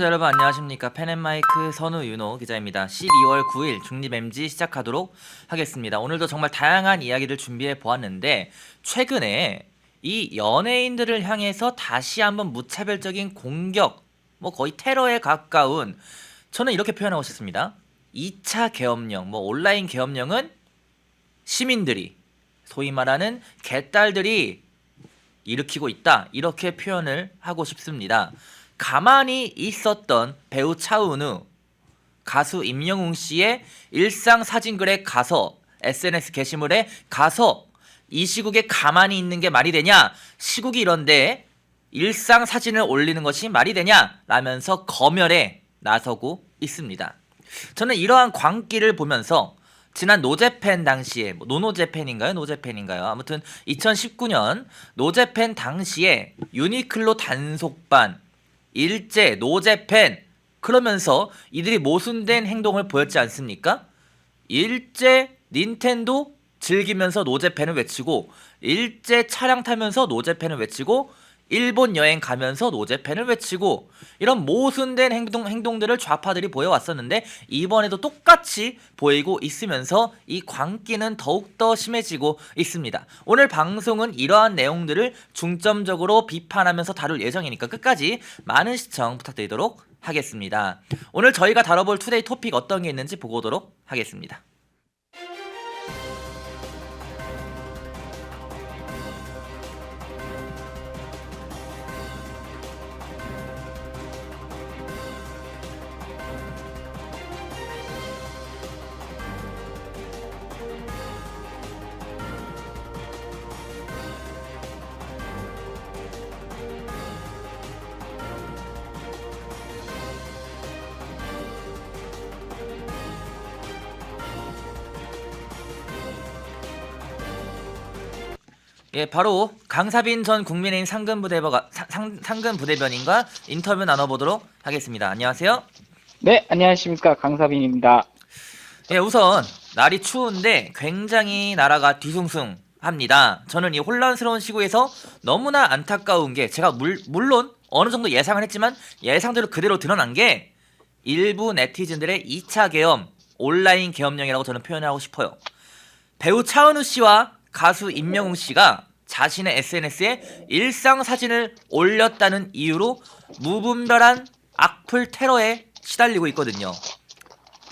시청자 여러분 안녕하십니까. 펜앤마이크 선우 윤호 기자입니다. 12월 9일 중립MG 시작하도록 하겠습니다. 오늘도 정말 다양한 이야기를 준비해 보았는데 최근에 이 연예인들을 향해서 다시 한번 무차별적인 공격, 뭐 거의 테러에 가까운, 저는 이렇게 표현하고 싶습니다. 2차 계엄령, 뭐 온라인 계엄령은 시민들이, 소위 말하는 개딸들이 일으키고 있다, 이렇게 표현을 하고 싶습니다. 가만히 있었던 배우 차은우, 가수 임영웅 씨의 일상 사진글에 가서, SNS 게시물에 가서 이 시국에 가만히 있는 게 말이 되냐, 시국이 이런데 일상 사진을 올리는 것이 말이 되냐 라면서 검열에 나서고 있습니다. 저는 이러한 광기를 보면서 지난 노제팬 당시에, 노노제팬인가요? 노제팬인가요? 아무튼 2019년 노제팬 당시에 유니클로 단속반, 일제, 노제팬, 그러면서 이들이 모순된 행동을 보였지 않습니까? 일제 닌텐도 즐기면서 노제팬을 외치고, 일제 차량 타면서 노제팬을 외치고, 일본 여행 가면서 노제팬을 외치고, 이런 모순된 행동들을 좌파들이 보여왔었는데 이번에도 똑같이 보이고 있으면서 이 광기는 더욱더 심해지고 있습니다. 오늘 방송은 이러한 내용들을 중점적으로 비판하면서 다룰 예정이니까 끝까지 많은 시청 부탁드리도록 하겠습니다. 오늘 저희가 다뤄볼 투데이 토픽 어떤 게 있는지 보고 오도록 하겠습니다. 예, 바로 강사빈 전 국민의힘 상근 부대변인과 인터뷰 나눠보도록 하겠습니다. 안녕하세요. 네, 안녕하십니까. 강사빈입니다. 예, 우선 날이 추운데 굉장히 나라가 뒤숭숭합니다. 저는 이 혼란스러운 시국에서 너무나 안타까운 게, 제가 물론 어느 정도 예상을 했지만 예상대로 그대로 드러난 게 일부 네티즌들의 2차 계엄, 온라인 계엄령이라고 저는 표현하고 싶어요. 배우 차은우 씨와 가수 임영웅 씨가 자신의 SNS에 일상 사진을 올렸다는 이유로 무분별한 악플 테러에 시달리고 있거든요.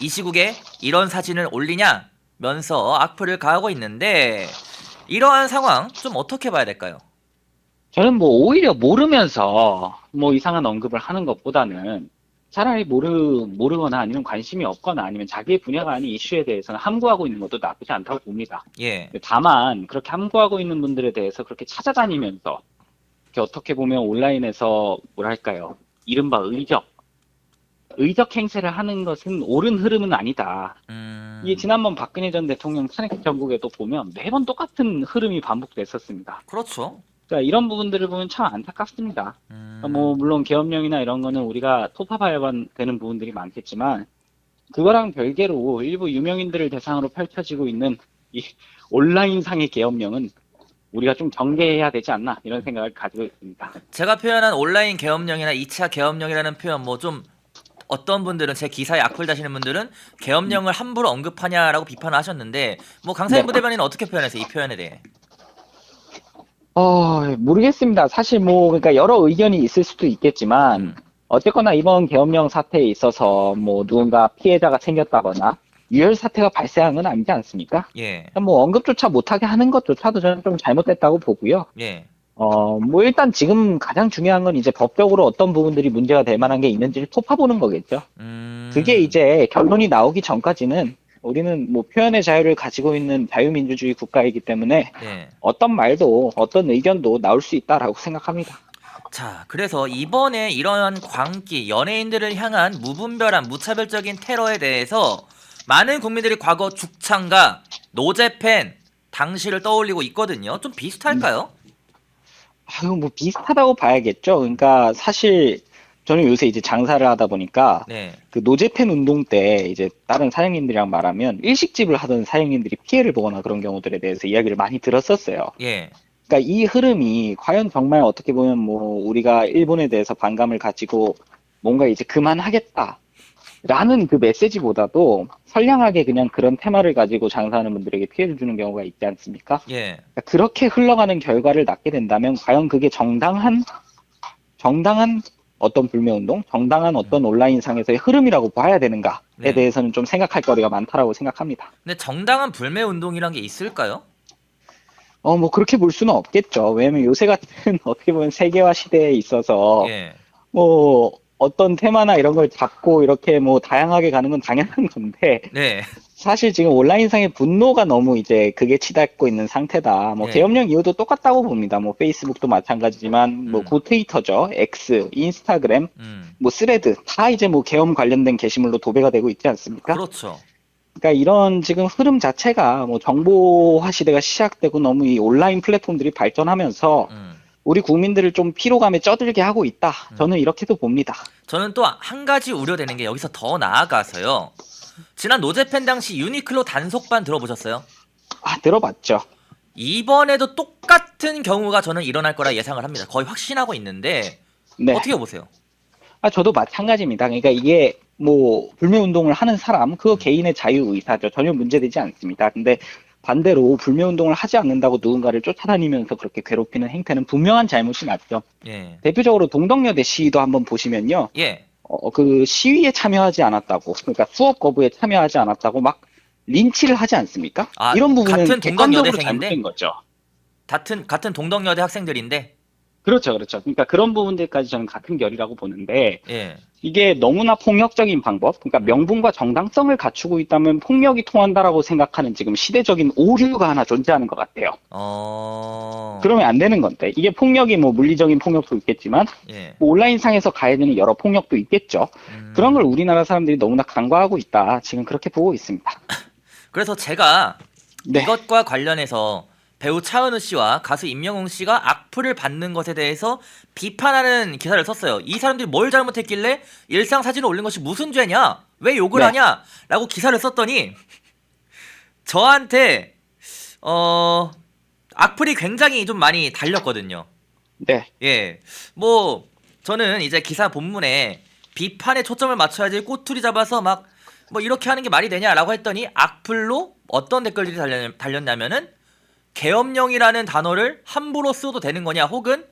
이 시국에 이런 사진을 올리냐면서 악플을 가하고 있는데, 이러한 상황 좀 어떻게 봐야 될까요? 저는 오히려 모르면서 이상한 언급을 하는 것보다는 차라리 모르거나 아니면 관심이 없거나 아니면 자기의 분야가 아닌 이슈에 대해서는 함구하고 있는 것도 나쁘지 않다고 봅니다. 예. 다만 그렇게 함구하고 있는 분들에 대해서 그렇게 찾아다니면서 이렇게 어떻게 보면 온라인에서 뭐랄까요, 이른바 의적 행세를 하는 것은 옳은 흐름은 아니다. 이게 지난번 박근혜 전 대통령 탄핵 전국에도 보면 매번 똑같은 흐름이 반복됐었습니다. 그렇죠. 그러니까 이런 부분들을 보면 참 안타깝습니다. 물론 계엄령이나 이런 거는 우리가 토파봐야만 되는 부분들이 많겠지만, 그거랑 별개로 일부 유명인들을 대상으로 펼쳐지고 있는 이 온라인상의 계엄령은 우리가 좀 경계해야 되지 않나, 이런 생각을 가지고 있습니다. 제가 표현한 온라인 계엄령이나 2차 계엄령이라는 표현, 좀 어떤 분들은, 제 기사에 악플 다시는 분들은 계엄령을 함부로 언급하냐라고 비판을 하셨는데, 강사님 네. 부대변인은 어떻게 표현하세요, 이 표현에 대해? 모르겠습니다. 사실 그러니까 여러 의견이 있을 수도 있겠지만, 어쨌거나 이번 계엄령 사태에 있어서 누군가 피해자가 생겼다거나 유혈 사태가 발생한 건 아니지 않습니까? 예. 언급조차 못하게 하는 것조차도 저는 좀 잘못됐다고 보고요. 예. 일단 지금 가장 중요한 건 이제 법적으로 어떤 부분들이 문제가 될 만한 게 있는지를 토파보는 거겠죠. 그게 이제 결론이 나오기 전까지는 우리는 표현의 자유를 가지고 있는 자유민주주의 국가이기 때문에 예. 어떤 말도 어떤 의견도 나올 수 있다라고 생각합니다. 자, 그래서 이번에 이러한 광기, 연예인들을 향한 무분별한 무차별적인 테러에 대해서 많은 국민들이 과거 죽창과 노제팬 당시를 떠올리고 있거든요. 좀 비슷할까요? 비슷하다고 봐야겠죠. 그러니까 사실 저는 요새 이제 장사를 하다 보니까 네. 그 노제팬 운동 때 이제 다른 사장님들이랑 말하면 일식집을 하던 사장님들이 피해를 보거나 그런 경우들에 대해서 이야기를 많이 들었었어요. 예. 그러니까 이 흐름이 과연 정말 어떻게 보면 우리가 일본에 대해서 반감을 가지고 뭔가 이제 그만하겠다. 라는 그 메시지보다도 선량하게 그냥 그런 테마를 가지고 장사하는 분들에게 피해를 주는 경우가 있지 않습니까? 예. 그러니까 그렇게 흘러가는 결과를 낳게 된다면 과연 그게 정당한 어떤 불매운동, 정당한 어떤 온라인상에서의 흐름이라고 봐야 되는가에 네. 대해서는 좀 생각할 거리가 많다라고 생각합니다. 근데 정당한 불매 운동이란 게 있을까요? 뭐 그렇게 볼 수는 없겠죠. 왜냐면 요새 같은 어떻게 보면 세계화 시대에 있어서 예. 뭐 어떤 테마나 이런 걸 잡고 이렇게 뭐 다양하게 가는 건 당연한 건데 네. 사실 지금 온라인상의 분노가 너무 이제 그게 치닫고 있는 상태다. 뭐 예. 계엄령 이후도 똑같다고 봅니다. 뭐 페이스북도 마찬가지지만 뭐 트위터죠, X, 인스타그램, 음. 뭐 스레드 다 이제 뭐 계엄 관련된 게시물로 도배가 되고 있지 않습니까? 그렇죠. 그러니까 이런 지금 흐름 자체가 뭐 정보화 시대가 시작되고 너무 이 온라인 플랫폼들이 발전하면서 음. 우리 국민들을 좀 피로감에 쪄들게 하고 있다. 저는 이렇게도 봅니다. 저는 또 한 가지 우려되는 게 여기서 더 나아가서요. 지난 노제팬 당시 유니클로 단속반 들어보셨어요? 들어봤죠. 이번에도 똑같은 경우가 저는 일어날 거라 예상을 합니다. 거의 확신하고 있는데 네. 어떻게 보세요? 저도 마찬가지입니다. 그러니까 이게 뭐 불매운동을 하는 사람, 그거 개인의 자유의사죠. 전혀 문제되지 않습니다. 근데 반대로 불매운동을 하지 않는다고 누군가를 쫓아다니면서 그렇게 괴롭히는 행태는 분명한 잘못이 맞죠. 예. 대표적으로 동덕여대 시위도 한번 보시면요. 예. 그 시위에 참여하지 않았다고, 그러니까 수업 거부에 참여하지 않았다고 막 린치를 하지 않습니까? 이런 부분은 같은 객관적으로 동덕여대생인데? 잘못된 거죠. 같은 동덕여대 학생들인데 그렇죠, 그렇죠. 그러니까 그런 부분들까지 저는 같은 결이라고 보는데 예. 이게 너무나 폭력적인 방법, 그러니까 명분과 정당성을 갖추고 있다면 폭력이 통한다라고 생각하는 지금 시대적인 오류가 하나 존재하는 것 같아요. 그러면 안 되는 건데 이게 폭력이 뭐 물리적인 폭력도 있겠지만 예. 뭐 온라인상에서 가해지는 여러 폭력도 있겠죠. 그런 걸 우리나라 사람들이 너무나 간과하고 있다. 지금 그렇게 보고 있습니다. 그래서 제가 네. 이것과 관련해서 배우 차은우 씨와 가수 임영웅 씨가 악플을 받는 것에 대해서 비판하는 기사를 썼어요. 이 사람들이 뭘 잘못했길래 일상 사진을 올린 것이 무슨 죄냐? 왜 욕을 네. 하냐? 라고 기사를 썼더니 저한테 악플이 굉장히 좀 많이 달렸거든요. 네. 예. 뭐 저는 이제 기사 본문에 비판에 초점을 맞춰야지 꼬투리 잡아서 막 뭐 이렇게 하는 게 말이 되냐라고 했더니 악플로 어떤 댓글들이 달렸냐면은 계엄령이라는 단어를 함부로 써도 되는 거냐, 혹은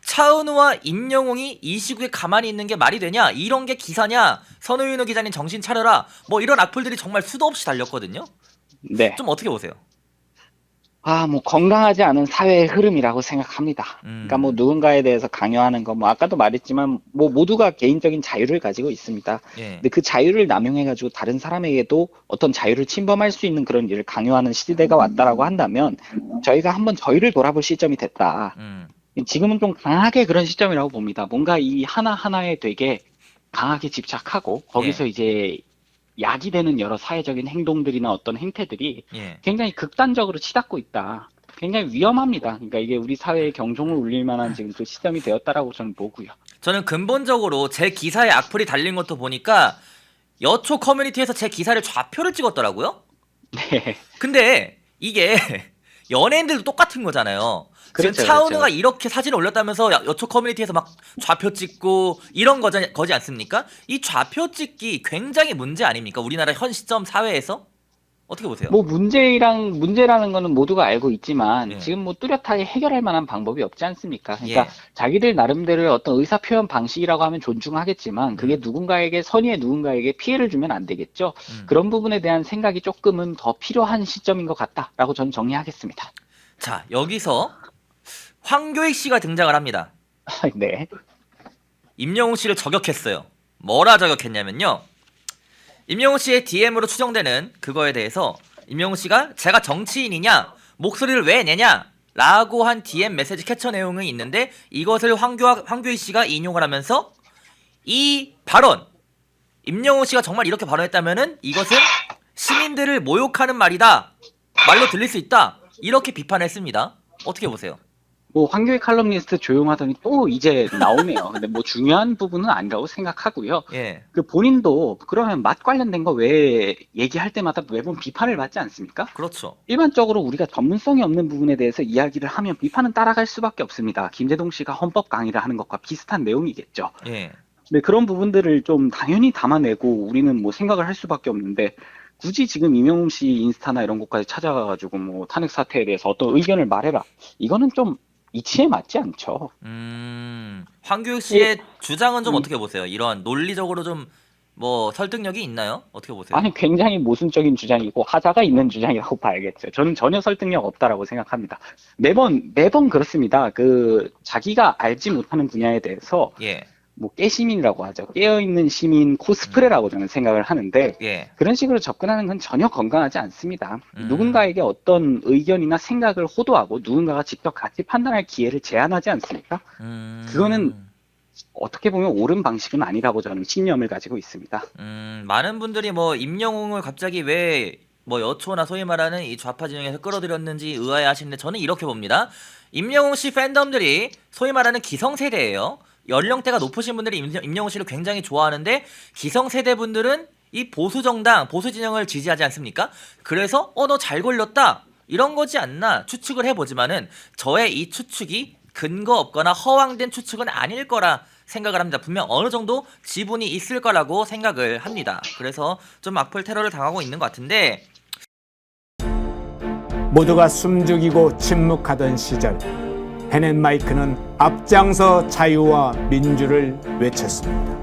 차은우와 임영웅이 이 시국에 가만히 있는 게 말이 되냐, 이런 게 기사냐, 선우윤호 기자님 정신 차려라, 뭐 이런 악플들이 정말 수도 없이 달렸거든요. 네. 좀 어떻게 보세요? 뭐 건강하지 않은 사회의 흐름이라고 생각합니다. 그러니까 뭐 누군가에 대해서 강요하는 거, 뭐 아까도 말했지만 뭐 모두가 개인적인 자유를 가지고 있습니다. 예. 근데 그 자유를 남용해가지고 다른 사람에게도 어떤 자유를 침범할 수 있는 그런 일을 강요하는 시대가 왔다라고 한다면 저희가 한번 저희를 돌아볼 시점이 됐다. 지금은 좀 강하게 그런 시점이라고 봅니다. 뭔가 이 하나하나에 되게 강하게 집착하고 거기서 이제 약이 되는 여러 사회적인 행동들이나 어떤 행태들이 예. 굉장히 극단적으로 치닫고 있다. 굉장히 위험합니다. 그러니까 이게 우리 사회의 경종을 울릴 만한 지금 그 시점이 되었다라고 저는 보고요. 저는 근본적으로 제 기사에 악플이 달린 것도 보니까 여초 커뮤니티에서 제 기사를 좌표를 찍었더라고요. 네. 근데 이게 연예인들도 똑같은 거잖아요. 그렇죠, 지금 차은우가 그렇죠. 이렇게 사진을 올렸다면서 여초 커뮤니티에서 막 좌표 찍고 이런 거지 않습니까? 이 좌표 찍기 굉장히 문제 아닙니까? 우리나라 현 시점 사회에서? 어떻게 보세요? 뭐 문제라는 거는 모두가 알고 있지만 예. 지금 뭐 뚜렷하게 해결할 만한 방법이 없지 않습니까? 그러니까 예. 자기들 자기들 나름대로의 어떤 의사 표현 방식이라고 하면 존중하겠지만 그게 선의의 누군가에게 피해를 주면 안 되겠죠. 그런 부분에 대한 생각이 조금은 더 필요한 시점인 것 같다라고 저는 정리하겠습니다. 자, 여기서 황교익 씨가 등장을 합니다. 네. 임영웅 씨를 저격했어요. 뭐라 저격했냐면요. 임영웅 씨의 DM으로 추정되는 그거에 대해서 임영웅 씨가 제가 정치인이냐? 목소리를 왜 내냐? 라고 한 DM 메시지 캡처 내용이 있는데 이것을 황교익 씨가 인용을 하면서 이 발언, 임영웅 씨가 정말 이렇게 발언했다면은 이것은 시민들을 모욕하는 말이다. 말로 들릴 수 있다. 이렇게 비판했습니다. 어떻게 보세요? 뭐 황교익 칼럼니스트 조용하더니 또 이제 나오네요. 근데 뭐 중요한 부분은 아니라고 생각하고요. 예. 그 본인도 그러면 맛 관련된 거 왜 얘기할 때마다 매번 비판을 받지 않습니까? 그렇죠. 일반적으로 우리가 전문성이 없는 부분에 대해서 이야기를 하면 비판은 따라갈 수밖에 없습니다. 김재동 씨가 헌법 강의를 하는 것과 비슷한 내용이겠죠. 예. 네, 그런 부분들을 좀 당연히 담아내고 우리는 뭐 생각을 할 수밖에 없는데 굳이 지금 임영웅 씨 인스타나 이런 곳까지 찾아가가지고 뭐 탄핵 사태에 대해서 어떤 의견을 말해라. 이거는 좀 이치에 맞지 않죠. 황교익 씨의 주장은 좀 음, 어떻게 보세요? 이런 논리적으로 좀 뭐 설득력이 있나요? 어떻게 보세요? 아니 굉장히 모순적인 주장이고 하자가 있는 주장이라고 봐야겠죠. 저는 전혀 설득력 없다라고 생각합니다. 매번 그렇습니다. 그 자기가 알지 못하는 분야에 대해서 예, 뭐 깨시민이라고 하죠. 깨어있는 시민 코스프레라고 저는 생각을 하는데 예, 그런 식으로 접근하는 건 전혀 건강하지 않습니다. 음, 누군가에게 어떤 의견이나 생각을 호도하고 누군가가 직접 같이 판단할 기회를 제한하지 않습니까? 그거는 음. 어떻게 보면 옳은 방식은 아니라고 저는 신념을 가지고 있습니다. 많은 분들이 뭐 임영웅을 갑자기 왜 뭐 여초나 소위 말하는 이 좌파 진영에서 끌어들였는지 의아해하시는데 저는 이렇게 봅니다. 임영웅 씨 팬덤들이 소위 말하는 기성세대예요. 연령대가 높으신 분들이 임영웅 씨를 굉장히 좋아하는데 기성세대 분들은 이 보수 정당, 보수 진영을 지지하지 않습니까? 그래서 너 잘 걸렸다. 이런 거지 않나 추측을 해보지만은 저의 이 추측이 근거 없거나 허황된 추측은 아닐 거라 생각을 합니다. 분명 어느 정도 지분이 있을 거라고 생각을 합니다. 그래서 좀 악플 테러를 당하고 있는 것 같은데 모두가 숨죽이고 침묵하던 시절 펜앤마이크는 앞장서 자유와 민주를 외쳤습니다.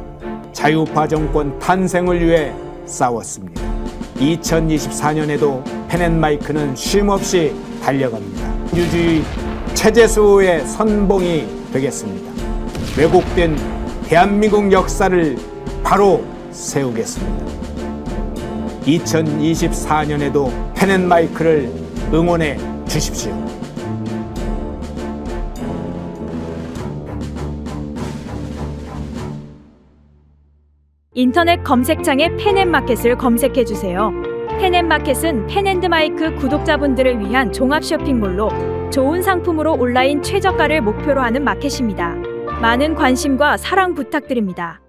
자유파 정권 탄생을 위해 싸웠습니다. 2024년에도 펜앤마이크는 쉼없이 달려갑니다. 민주주의 체제수호의 선봉이 되겠습니다. 왜곡된 대한민국 역사를 바로 세우겠습니다. 2024년에도 펜앤마이크를 응원해 주십시오. 인터넷 검색창에 펜앤마켓을 검색해 주세요. 펜앤마켓은 펜앤드마이크 구독자분들을 위한 종합 쇼핑몰로 좋은 상품으로 온라인 최저가를 목표로 하는 마켓입니다. 많은 관심과 사랑 부탁드립니다.